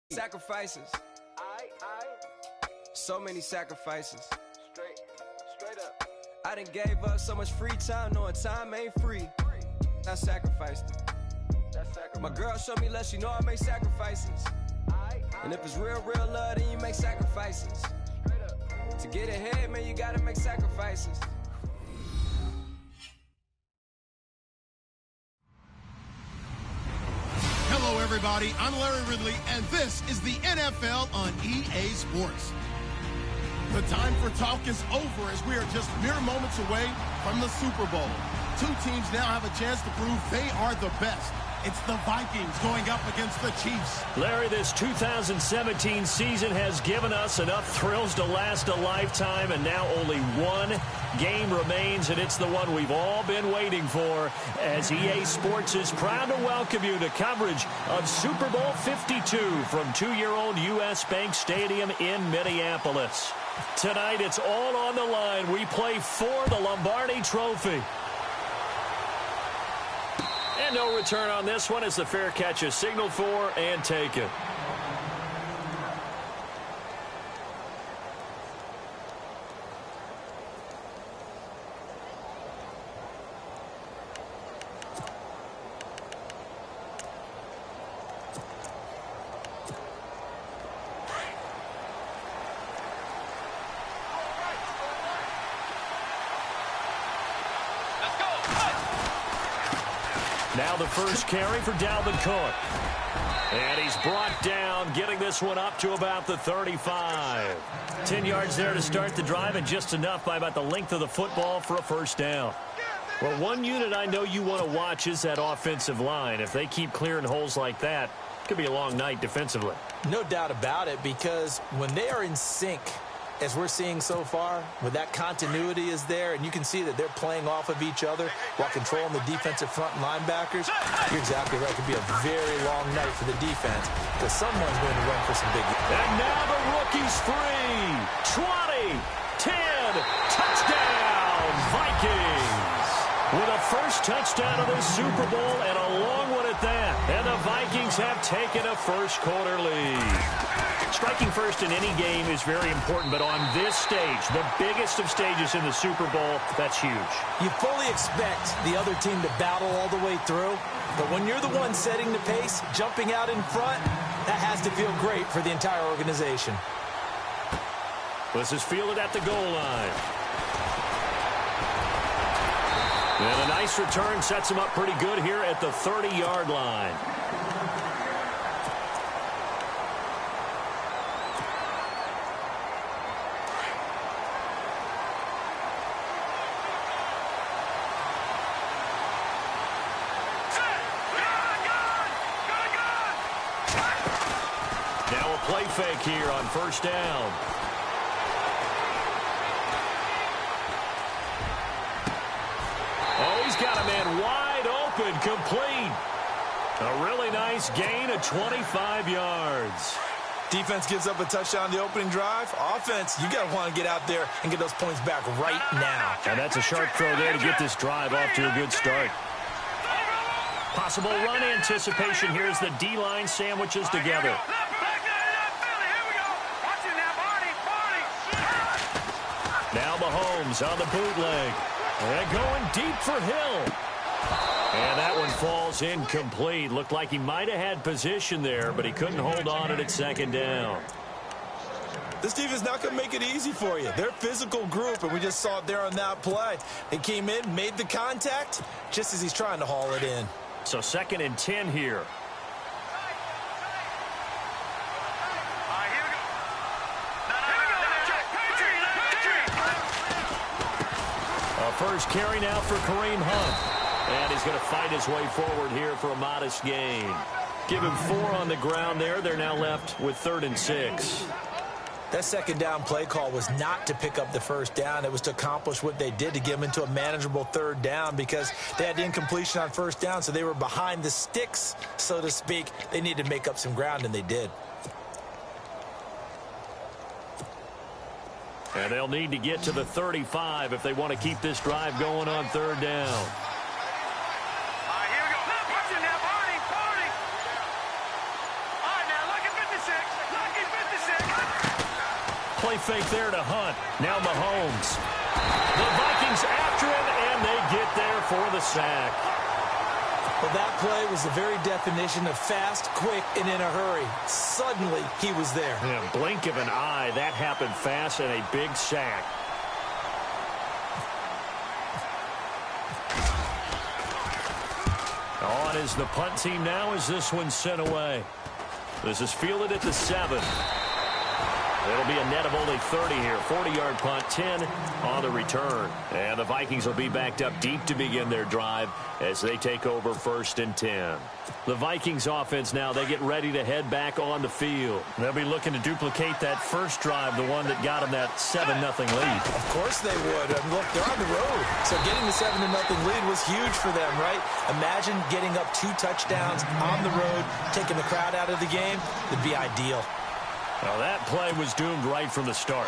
Sacrifices. So many sacrifices. Straight up. I done gave up so much free time, knowing time ain't free. I sacrificed it. My girl showed me love, she know I make sacrifices. And if it's real love, then you make sacrifices. To get ahead, man, you gotta make sacrifices. Hello, everybody. I'm Larry Ridley, and this is the NFL on EA Sports. The time for talk is over as we are just mere moments away from the Super Bowl. Two teams now have a chance to prove they are the best. It's the Vikings going up against the Chiefs. Larry, this 2017 season has given us enough thrills to last a lifetime, and now only one game remains, and it's the one we've all been waiting for, as EA Sports is proud to welcome you to coverage of Super Bowl 52 from two-year-old U.S. Bank Stadium in Minneapolis. Tonight, it's all on the line. We play for the Lombardi Trophy. And no return on this one as the fair catch is signaled for and taken. Now the first carry for Dalvin Cook. And he's brought down, getting this one up to about the 35. 10 yards there to start the drive, and just enough by about the length of the football for a first down. Well, one unit I know you want to watch is that offensive line. If they keep clearing holes like that, it could be a long night defensively. No doubt about it, because when they are in sync, as we're seeing so far, when that continuity is there, and you can see that they're playing off of each other while controlling the defensive front linebackers, you're exactly right. It could be a very long night for the defense, because someone's going to run for some big... And now the rookie's free. 20, 10, touchdown, Vikings. With a first touchdown of the Super Bowl, and a long one at that. And the Vikings have taken a first-quarter lead. Striking first in any game is very important, but on this stage, the biggest of stages in the Super Bowl, that's huge. You fully expect the other team to battle all the way through, but when you're the one setting the pace, jumping out in front, that has to feel great for the entire organization. This is fielded at the goal line. And a nice return sets him up pretty good here at the 30-yard line. Now a play fake here on first down. Oh, he's got a man wide open, complete. A really nice gain of 25 yards. Defense gives up a touchdown the opening drive. Offense, you got to want to get out there and get those points back right now. And that's a sharp throw there to get this drive off to a good start. Possible run anticipation here as the D-line sandwiches together. Now Mahomes on the bootleg. And going deep for Hill. And that one falls incomplete. Looked like he might have had position there, but he couldn't hold on at second down. This defense not going to make it easy for you. They're a physical group, and we just saw it there on that play. They came in, made the contact, just as he's trying to haul it in. So 2nd and 10 here. First carry now for Kareem Hunt. And he's going to fight his way forward here for a modest gain. Give him 4 on the ground there. They're now left with 3rd and 6. That second down play call was not to pick up the first down. It was to accomplish what they did, to get them into a manageable 3rd down, because they had incompletion on first down, so they were behind the sticks, so to speak. They needed to make up some ground, and they did. And they'll need to get to the 35 if they want to keep this drive going on 3rd down. Here we go. Watch it now, Barney. All right, now look at 56. Play fake there to Hunt. Now Mahomes. The Vikings after him, and they get there for the sack. Well, that play was the very definition of fast, quick, and in a hurry. Suddenly, he was there. Yeah, blink of an eye. That happened fast and a big sack. On is the punt team now as this one's sent away. This is fielded at the 7. It'll be a net of only 30 here. 40-yard punt, 10 on the return. And the Vikings will be backed up deep to begin their drive as they take over 1st and 10. The Vikings offense now, they get ready to head back on the field. They'll be looking to duplicate that first drive, the one that got them that 7-0 lead. Of course they would. I mean, look, they're on the road. So getting the 7-0 lead was huge for them, right? Imagine getting up 2 touchdowns on the road, taking the crowd out of the game. It'd be ideal. Well, that play was doomed right from the start.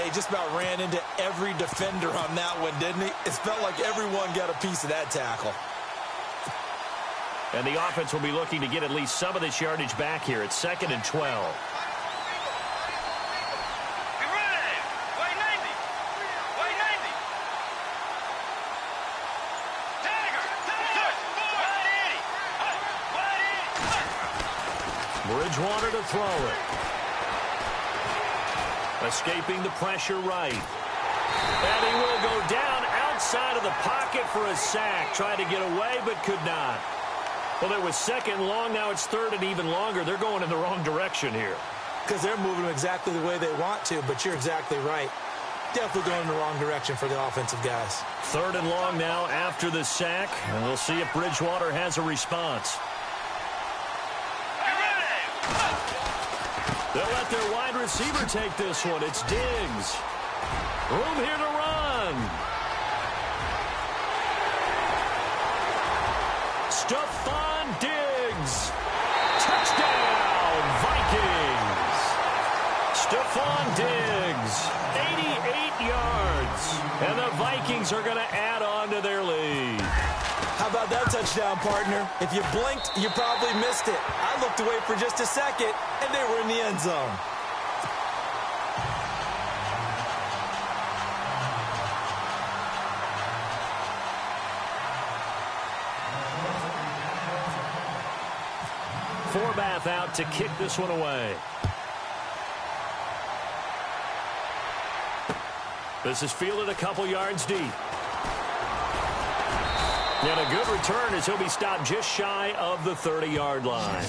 He just about ran into every defender on that one, didn't he? It felt like everyone got a piece of that tackle. And the offense will be looking to get at least some of this yardage back here at 2nd and 12. Bridgewater to throw it. Escaping the pressure right. And he will go down outside of the pocket for a sack. Tried to get away, but could not. Well, it was 2nd and long. Now it's 3rd and even longer. They're going in the wrong direction here. Because they're moving exactly the way they want to, but you're exactly right. Definitely going in the wrong direction for the offensive guys. 3rd and long now after the sack. And we'll see if Bridgewater has a response. They'll let their wide receiver take this one. It's Diggs. Room here to run. Stephon Diggs. Touchdown, Vikings. Stephon Diggs, 88 yards. And the Vikings are going to add on to their lead. How about that touchdown, partner? If you blinked, you probably missed it. I looked away for just a second, and they were in the end zone. Forbath out to kick this one away. This is fielded a couple yards deep. And a good return as he'll be stopped just shy of the 30-yard line.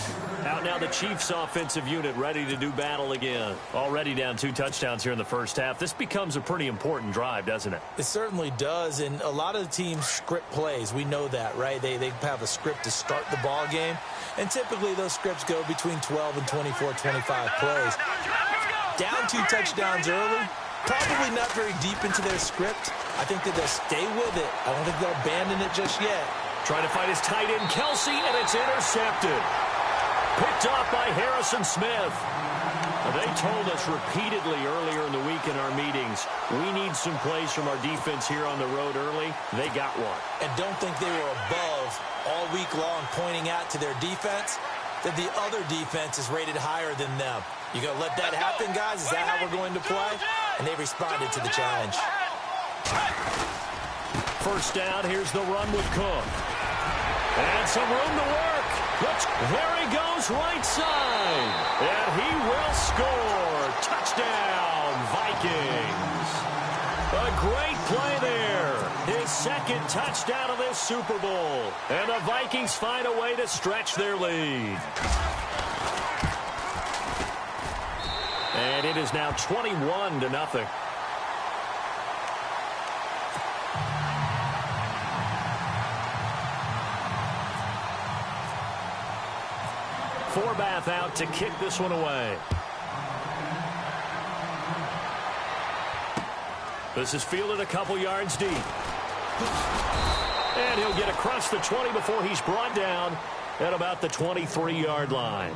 Out now the Chiefs offensive unit ready to do battle again. Already down 2 touchdowns here in the first half. This becomes a pretty important drive, doesn't it? It certainly does, and a lot of the teams script plays. We know that, right? They have a script to start the ball game, and typically those scripts go between 12 and 24, 25 plays. Down 2 touchdowns early, probably not very deep into their script. I think that they'll stay with it. I don't think they'll abandon it just yet. Trying to find his tight end, Kelsey, and it's intercepted. Picked off by Harrison Smith. They told us repeatedly earlier in the week in our meetings, we need some plays from our defense here on the road early. They got one. And don't think they were above all week long pointing out to their defense that the other defense is rated higher than them. You going to let that happen, guys? Is that how we're going to play? And they responded to the challenge. First down, here's the run with Cook. And some room to work. There he goes right side. And he will score. Touchdown, Vikings. A great play there. His 2nd touchdown of this Super Bowl. And the Vikings find a way to stretch their lead. And it is now 21-0. Forbath out to kick this one away. This is fielded a couple yards deep. And he'll get across the 20 before he's brought down at about the 23-yard line.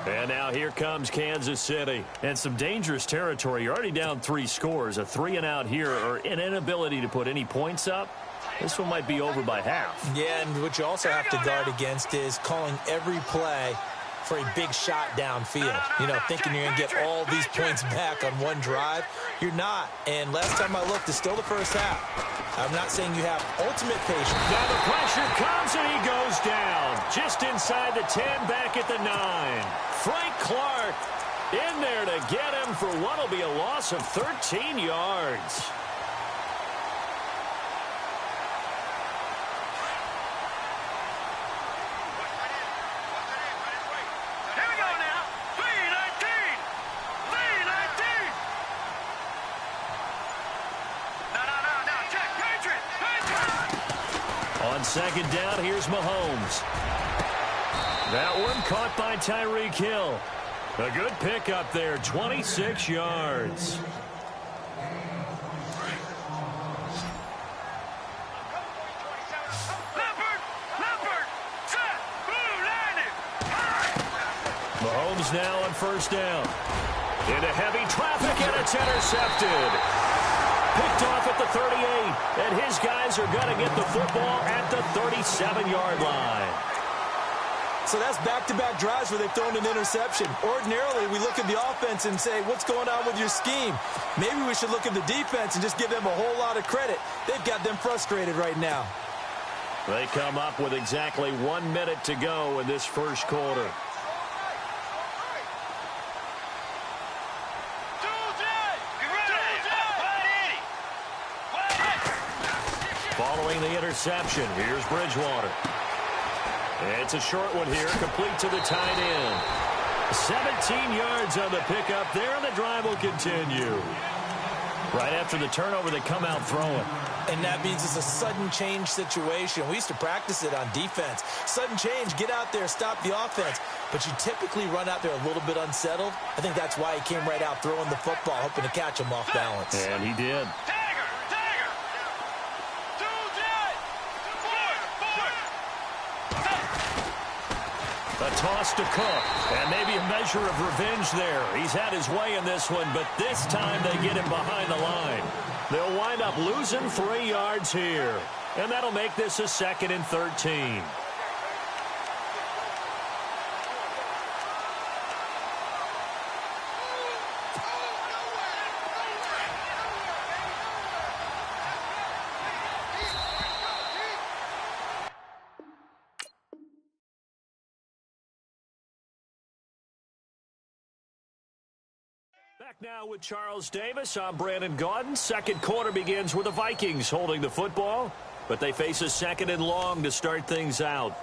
And now here comes Kansas City. And some dangerous territory. You're already down 3 scores. A 3-and-out here, or an inability to put any points up. This one might be over by half. Yeah, and what you also have to guard against is calling every play for a big shot downfield. You know, thinking you're going to get all these points back on one drive. You're not. And last time I looked, it's still the first half. I'm not saying you have ultimate patience. Now the pressure comes and he goes down. Just inside the 10, back at the 9. Frank Clark in there to get him for what will be a loss of 13 yards. On second down, here's Mahomes. That one caught by Tyreek Hill. A good pickup there, 26 yards. Mahomes now on first down. Into heavy traffic, and it's intercepted. Picked off at the 38, and his guys are going to get the football at the 37-yard line. So that's back-to-back drives where they've thrown an interception. Ordinarily, we look at the offense and say, what's going on with your scheme? Maybe we should look at the defense and just give them a whole lot of credit. They've got them frustrated right now. They come up with exactly 1 minute to go in this first quarter. Following the interception, here's Bridgewater. It's a short one here, complete to the tight end. 17 yards on the pickup there, and the drive will continue. Right after the turnover, they come out throwing. And that means it's a sudden change situation. We used to practice it on defense. Sudden change, get out there, stop the offense. But you typically run out there a little bit unsettled. I think that's why he came right out throwing the football, hoping to catch him off balance. And he did. A toss to Cook, and maybe a measure of revenge there. He's had his way in this one, but this time they get him behind the line. They'll wind up losing 3 yards here, and that'll make this a 2nd and 13. Back now with Charles Davis. I'm Brandon Gaudin. Second quarter begins with the Vikings holding the football, but they face a 2nd and long to start things out.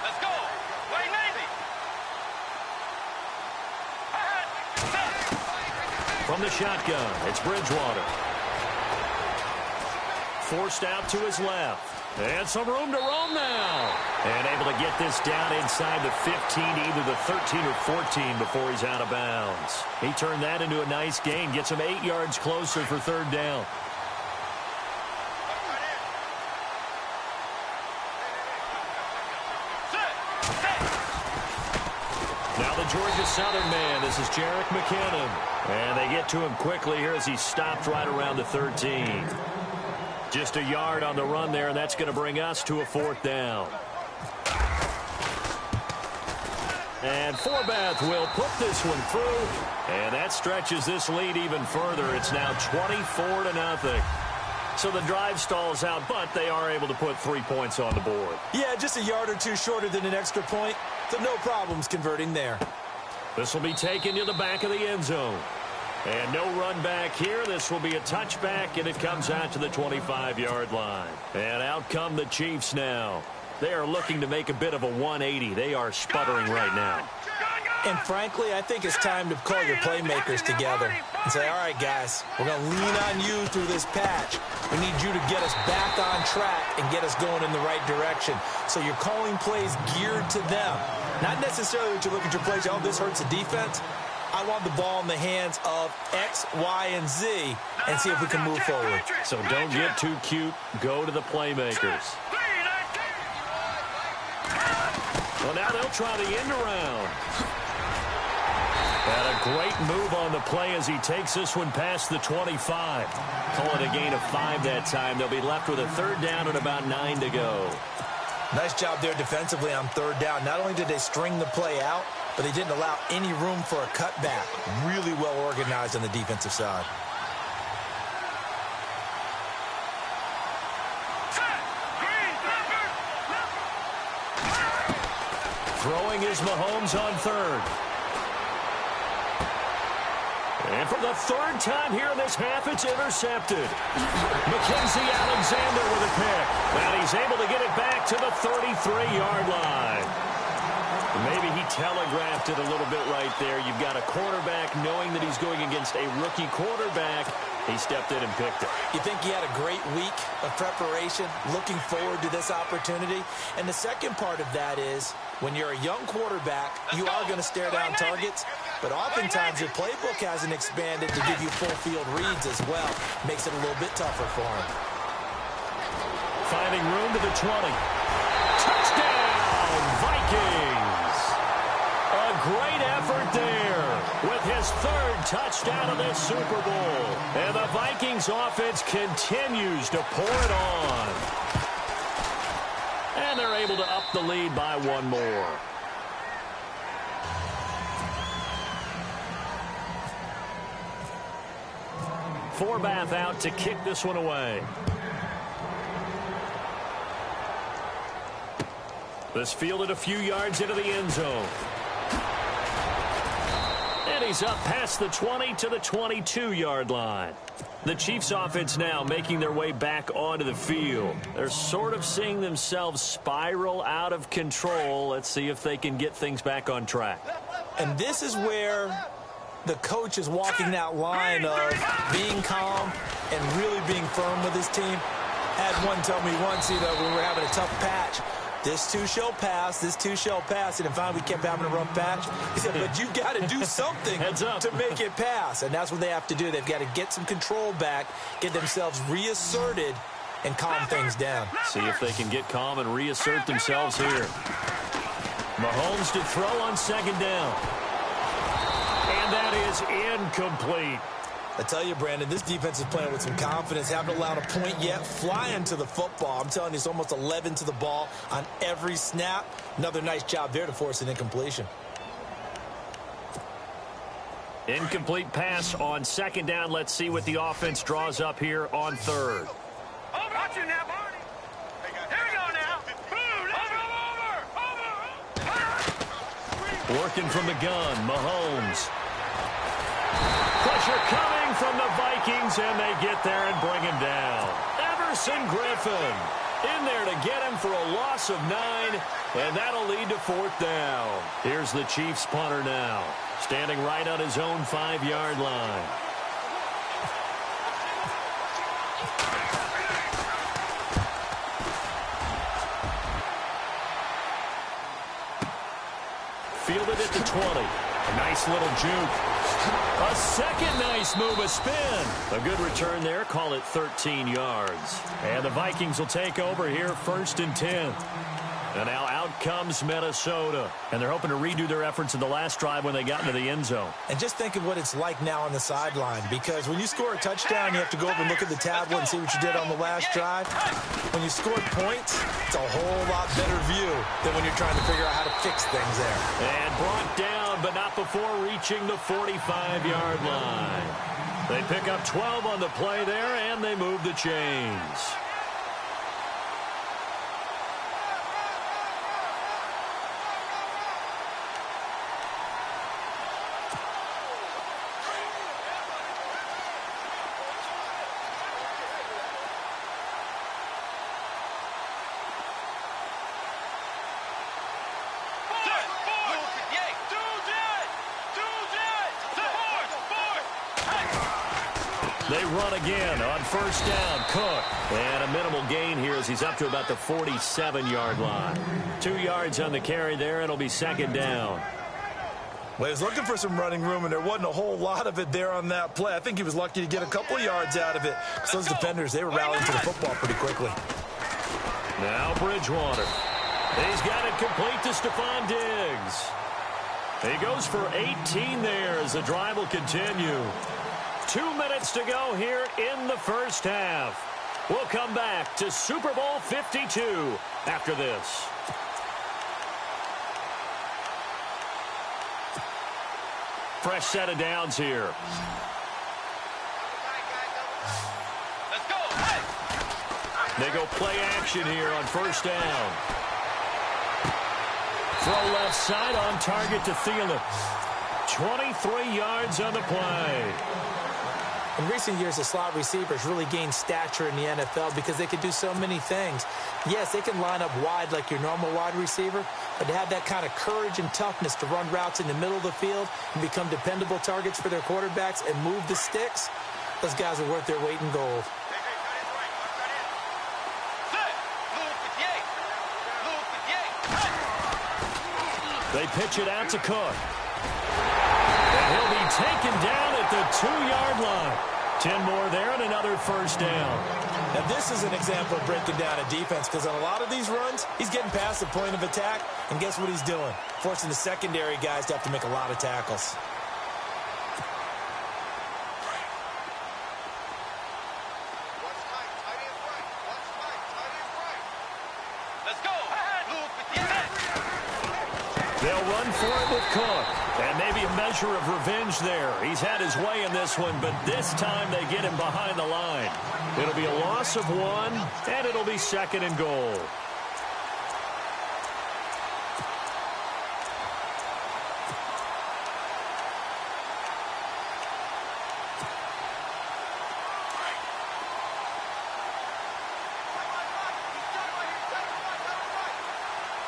Let's go. Wayne Navy. From the shotgun, it's Bridgewater. Forced out to his left. And some room to roam now. And able to get this down inside the 15, either the 13 or 14 before he's out of bounds. He turned that into a nice gain. Gets him 8 yards closer for third down. Now the Georgia Southern man. This is Jerick McKinnon. And they get to him quickly here as he stopped right around the 13. Just a yard on the run there, and that's going to bring us to a 4th down. And Forbath will put this one through, and that stretches this lead even further. It's now 24-0. So the drive stalls out, but they are able to put 3 points on the board. Yeah, just a yard or two shorter than an extra point, so no problems converting there. This will be taken to the back of the end zone. And no run back here. This will be a touchback, and it comes out to the 25-yard line. And out come the Chiefs now. They are looking to make a bit of a 180. They are sputtering right now. And frankly, I think it's time to call your playmakers together and say, all right, guys, we're going to lean on you through this patch. We need you to get us back on track and get us going in the right direction. So you're calling plays geared to them. Not necessarily that you look at your plays, oh, this hurts the defense. I want the ball in the hands of X, Y, and Z and see if we can move forward. So don't get too cute. Go to the playmakers. Well, now they'll try the end around. And a great move on the play as he takes this one past the 25. Call it a gain of 5 that time. They'll be left with a third down and about 9 to go. Nice job there defensively on third down. Not only did they string the play out, but they didn't allow any room for a cutback. Really well organized on the defensive side. Throwing is Mahomes on third. And for the third time here in this half, it's intercepted. Mackenzie Alexander with a pick. And he's able to get it back to the 33-yard line. Maybe he telegraphed it a little bit right there. You've got a quarterback knowing that he's going against a rookie quarterback. He stepped in and picked it. You think he had a great week of preparation, looking forward to this opportunity? And the second part of that is, when you're a young quarterback, you are going to stare down targets, but oftentimes your playbook hasn't expanded to give you full field reads as well. Makes it a little bit tougher for him. Finding room to the 20. Touchdown, Vikings! A great effort there with his third touchdown of this Super Bowl. And the Vikings offense continues to pour it on. And they're able to up the lead by one more. Forbath out to kick this one away. This fielded a few yards into the end zone. And he's up past the 20 to the 22-yard line. The Chiefs offense now making their way back onto the field. They're sort of seeing themselves spiral out of control. Let's see if they can get things back on track. And this is where the coach is walking that line of being calm and really being firm with his team. Had one tell me once, when we were having a tough patch, this too shall pass, this too shall pass. And finally, we kept having a rough patch. He said, but you've got to do something to make it pass. And that's what they have to do. They've got to get some control back, get themselves reasserted, and calm things down. See if they can get calm and reassert themselves here. Mahomes to throw on second down. And that is incomplete. I tell you, Brandon, this defense is playing with some confidence. Haven't allowed a point yet. Flying to the football. I'm telling you, it's almost 11 to the ball on every snap. Another nice job there to force an incompletion. Incomplete pass on second down. Let's see what the offense draws up here on third. Watch you now, Barney. Here we go now. Over. Working from the gun, Mahomes. Pressure coming from the Vikings, and they get there and bring him down. Everson Griffin in there to get him for a loss of 9, and that'll lead to fourth down. Here's the Chiefs punter now, standing right on his own 5-yard line. Fielded at the 20. A nice little juke. A second nice move, a spin. A good return there. Call it 13 yards. And the Vikings will take over here, 1st and 10. And now out comes Minnesota. And they're hoping to redo their efforts in the last drive when they got into the end zone. And just think of what it's like now on the sideline. Because when you score a touchdown, you have to go over and look at the tablet and see what you did on the last drive. When you scored points, it's a whole lot better view than when you're trying to figure out how to fix things there. And brought down, but not before reaching the 45-yard line. They pick up 12 on the play there, and they move the chains. They run again on first down. Cook. And a minimal gain here as he's up to about the 47-yard line. 2 yards on the carry there. It'll be second down. Well, he was looking for some running room, and there wasn't a whole lot of it there on that play. I think he was lucky to get a couple of yards out of it. So those defenders, they were rallying to the football pretty quickly. Now Bridgewater. He's got it complete to Stephon Diggs. He goes for 18 there as the drive will continue. 2 minutes to go here in the first half. We'll come back to Super Bowl 52 after this. Fresh set of downs here. Let's go. They go play action here on first down. Throw left side on target to Thielen. 23 yards on the play. In recent years, the slot receivers really gained stature in the NFL because they can do so many things. Yes, they can line up wide like your normal wide receiver, but to have that kind of courage and toughness to run routes in the middle of the field and become dependable targets for their quarterbacks and move the sticks, those guys are worth their weight in gold. They pitch it out to Cook. And he'll be taken down at the 2-yard line. 10 more there and another first down. Now, this is an example of breaking down a defense because on a lot of these runs, he's getting past the point of attack, and guess what he's doing? Forcing the secondary guys to have to make a lot of tackles. Let's go. They'll run for it with Cook. And maybe a measure of revenge there. He's had his way in this one, but this time they get him behind the line. It'll be a loss of 1, and it'll be 2nd and goal.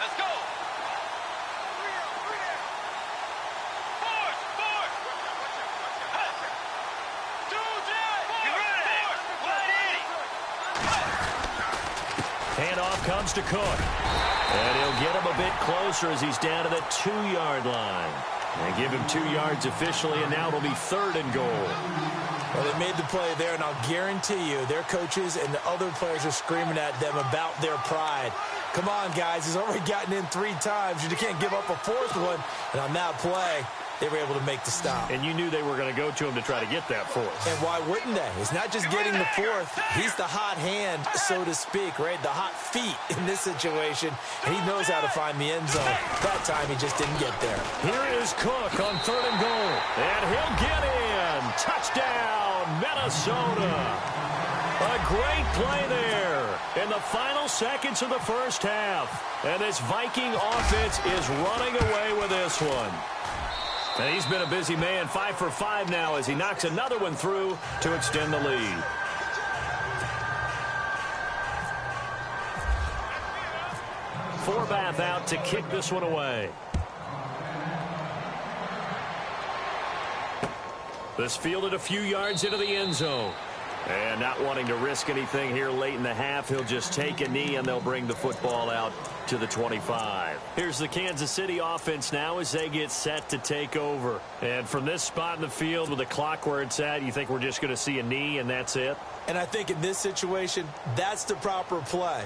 Let's go. Handoff comes to Cook. And he'll get him a bit closer as he's down to the 2-yard line. They give him 2 yards officially, and now it'll be 3rd and goal. Well, they made the play there, and I'll guarantee you their coaches and the other players are screaming at them about their pride. Come on, guys. He's already gotten in 3 times. You can't give up a 4th one. And on that play, they were able to make the stop. And you knew they were going to go to him to try to get that 4th. And why wouldn't they? It's not just getting the 4th. He's the hot hand, so to speak, right? The hot feet in this situation. And he knows how to find the end zone. That time, he just didn't get there. Here is Cook on 3rd and goal. And he'll get in. Touchdown, Minnesota. A great play there in the final seconds of the first half. And this Viking offense is running away with this one. And he's been a busy man, 5 for 5 now as he knocks another one through to extend the lead. Forbath out to kick this one away. This fielded a few yards into the end zone. And not wanting to risk anything here late in the half, he'll just take a knee and they'll bring the football out to the 25. Here's the Kansas City offense now as they get set to take over. And from this spot in the field with the clock where it's at, you think we're just going to see a knee and that's it? And I think in this situation, that's the proper play.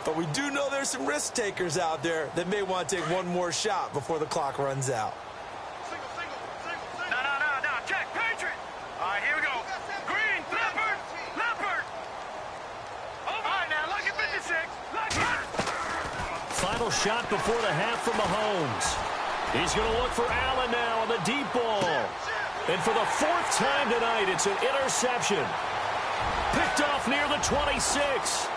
But we do know there's some risk takers out there that may want to take one more shot before the clock runs out. No, check, Patriot. All right, here we go. Green, leopard. All right, now, look at 56. Final shot before the half from Mahomes. He's going to look for Allen now on the deep ball. And for the 4th time tonight, it's an interception. Picked off near the 26.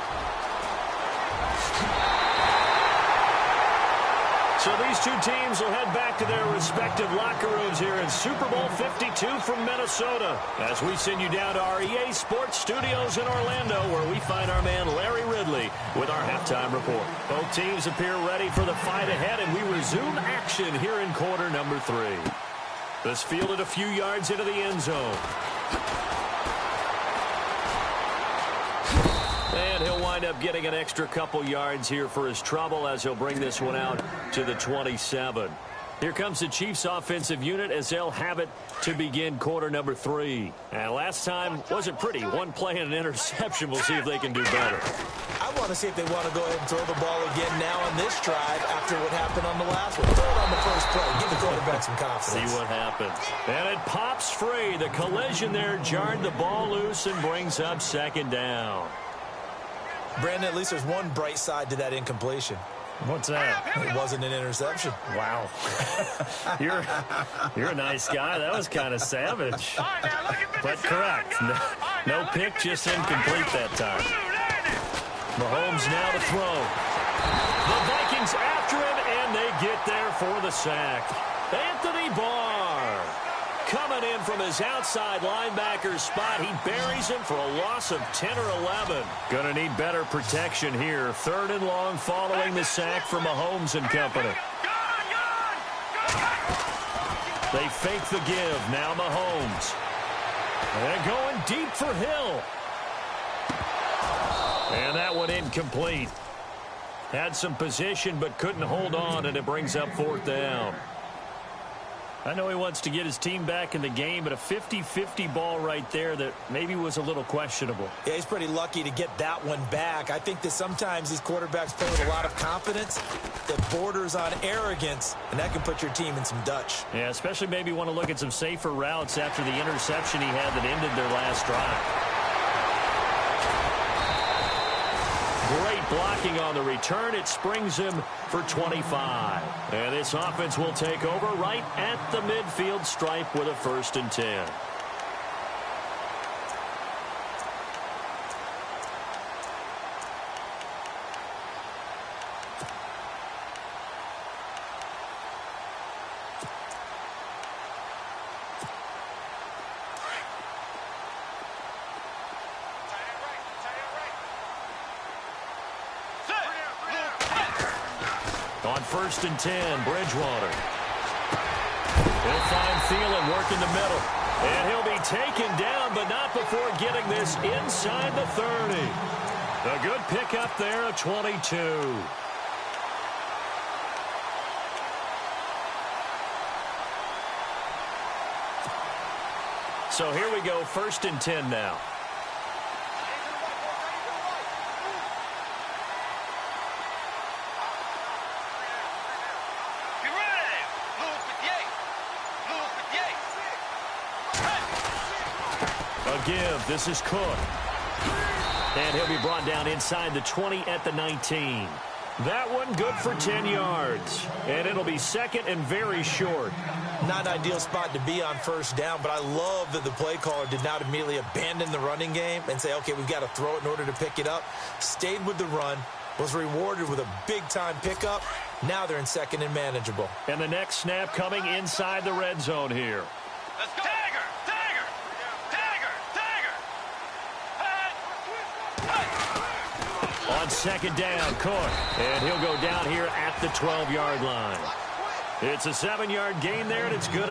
So these two teams will head back to their respective locker rooms here in Super Bowl 52 from Minnesota as we send you down to our EA Sports Studios in Orlando where we find our man Larry Ridley with our halftime report. Both teams appear ready for the fight ahead, and we resume action here in quarter number 3. This fielded a few yards into the end zone. And he'll wind up getting an extra couple yards here for his trouble as he'll bring this one out to the 27. Here comes the Chiefs offensive unit as they'll have it to begin quarter number 3. And last time wasn't pretty. One play and an interception. We'll see if they can do better. I want to see if they want to go ahead and throw the ball again now on this drive after what happened on the last one. Throw it on the first play. Give the quarterback some confidence. See what happens. And it pops free. The collision there jarred the ball loose and brings up second down. Brandon, at least there's one bright side to that incompletion. What's that? It wasn't an interception. Wow. You're a nice guy. That was kind of savage. But correct. No pick, just incomplete that time. Mahomes now to throw. The Vikings after him, and they get there for the sack. Anthony Barr coming in from his outside linebacker spot. He buries him for a loss of 10 or 11. Gonna need better protection here. 3rd and long following the sack from Mahomes and company. They fake the give. Now Mahomes. And going deep for Hill. And that one incomplete. Had some position but couldn't hold on, and it brings up 4th down. I know he wants to get his team back in the game, but a 50-50 ball right there that maybe was a little questionable. Yeah, he's pretty lucky to get that one back. I think that sometimes these quarterbacks play with a lot of confidence that borders on arrogance, and that can put your team in some Dutch. Yeah, especially maybe want to look at some safer routes after the interception he had that ended their last drive. Great blocking on the return. It springs him for 25. And this offense will take over right at the midfield stripe with a 1st and 10. On 1st and 10, Bridgewater. He'll find Thielen working the middle. And he'll be taken down, but not before getting this inside the 30. A good pickup there of 22. So here we go, 1st and 10 now. Give. This is Cook. And he'll be brought down inside the 20 at the 19. That one good for 10 yards. And it'll be 2nd and very short. Not an ideal spot to be on 1st down, but I love that the play caller did not immediately abandon the running game and say, okay, we've got to throw it in order to pick it up. Stayed with the run, was rewarded with a big-time pickup. Now they're in 2nd and manageable. And the next snap coming inside the red zone here. Let's go. On 2nd down, Cook. And he'll go down here at the 12-yard line. It's a 7-yard gain there, and it's good.